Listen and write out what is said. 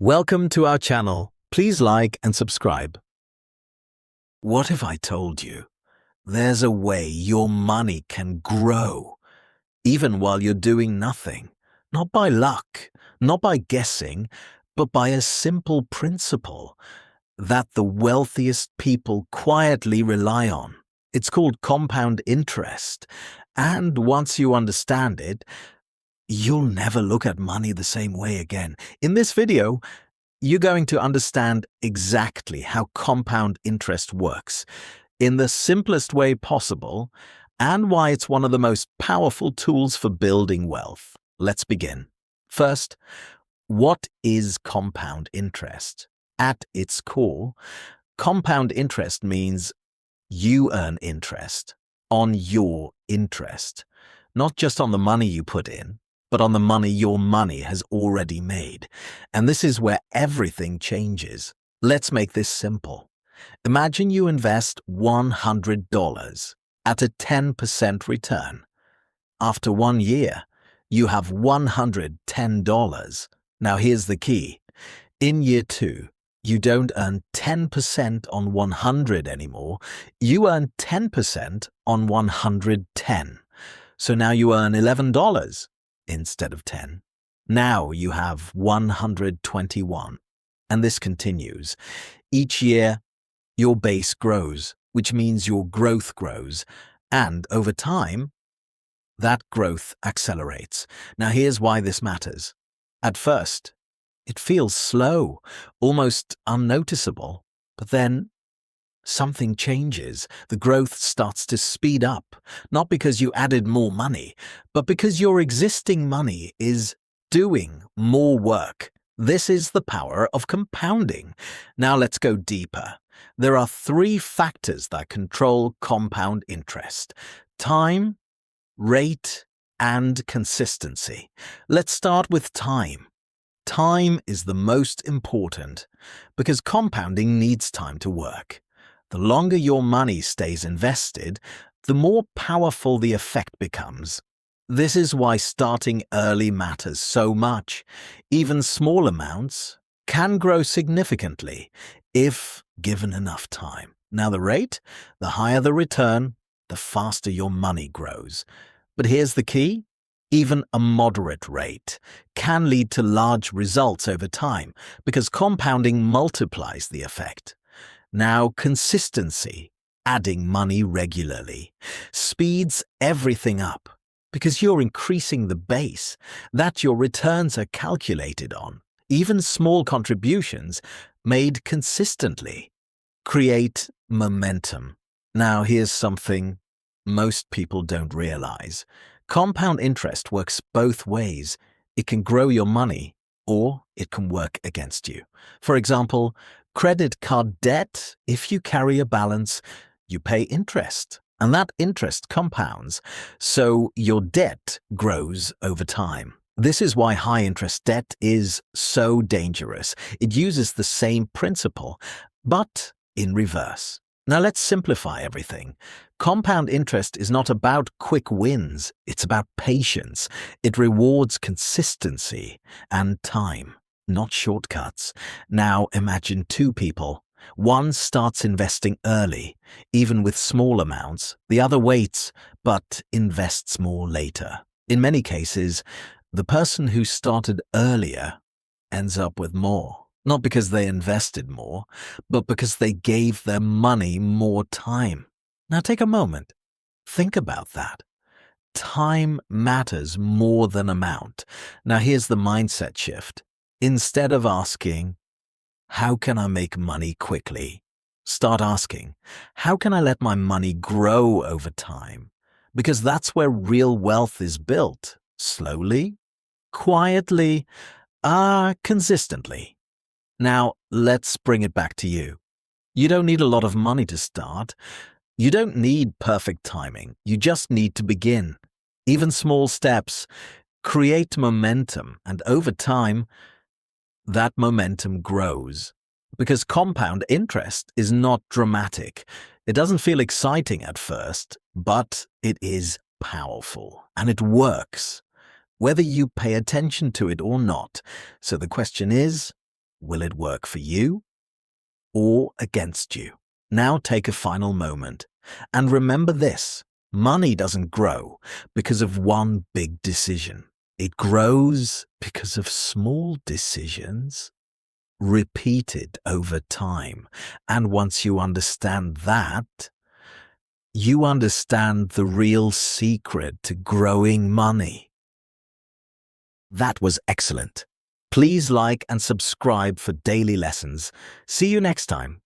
Welcome to our channel. Please like and subscribe. What if I told you there's a way your money can grow even while you're doing nothing? Not by luck, not by guessing, but by a simple principle that the wealthiest people quietly rely on. It's called compound interest. And once you understand it, you'll never look at money the same way again. In this video, you're going to understand exactly how compound interest works in the simplest way possible and why it's one of the most powerful tools for building wealth. Let's begin. First, what is compound interest? At its core, compound interest means you earn interest on your interest, not just on the money you put in, but on the money your money has already made. And this is where everything changes. Let's make this simple. Imagine you invest $100 at a 10% return. After 1 year, you have $110. Now here's the key. In year 2, you don't earn 10% on 100 anymore. You earn 10% on 110. So now you earn $11 instead of 10. Now you have 121. And this continues. Each year, your base grows, which means your growth grows. And over time, that growth accelerates. Now here's why this matters. At first, it feels slow, almost unnoticeable. But then something changes. The growth starts to speed up, not because you added more money, but because your existing money is doing more work. This is the power of compounding. Now let's go deeper. There are 3 factors that control compound interest: time, rate, and consistency. Let's start with time. Time is the most important because compounding needs time to work. The longer your money stays invested, the more powerful the effect becomes. This is why starting early matters so much. Even small amounts can grow significantly if given enough time. Now the rate, the higher the return, the faster your money grows. But here's the key. Even a moderate rate can lead to large results over time because compounding multiplies the effect. Now, consistency, adding money regularly, speeds everything up because you're increasing the base that your returns are calculated on. Even small contributions made consistently create momentum. Now, here's something most people don't realize. Compound interest works both ways. It can grow your money or it can work against you. For example, credit card debt, if you carry a balance, you pay interest, and that interest compounds, so your debt grows over time. This is why high-interest debt is so dangerous. It uses the same principle, but in reverse. Now let's simplify everything. Compound interest is not about quick wins, it's about patience. It rewards consistency and time, not shortcuts. Now imagine 2 people. One starts investing early, even with small amounts. The other waits, but invests more later. In many cases, the person who started earlier ends up with more. Not because they invested more, but because they gave their money more time. Now take a moment. Think about that. Time matters more than amount. Now here's the mindset shift. Instead of asking, how can I make money quickly? Start asking, how can I let my money grow over time? Because that's where real wealth is built. Slowly, quietly, consistently. Now, let's bring it back to you. You don't need a lot of money to start. You don't need perfect timing. You just need to begin. Even small steps create momentum, and over time, that momentum grows. Because compound interest is not dramatic. It doesn't feel exciting at first, but it is powerful, and it works, whether you pay attention to it or not. So the question is, Will it work for you or against you? Now take a final moment and remember this. Money doesn't grow because of one big decision. It grows because of small decisions repeated over time. And once you understand that, you understand the real secret to growing money. That was excellent. Please like and subscribe for daily lessons. See you next time.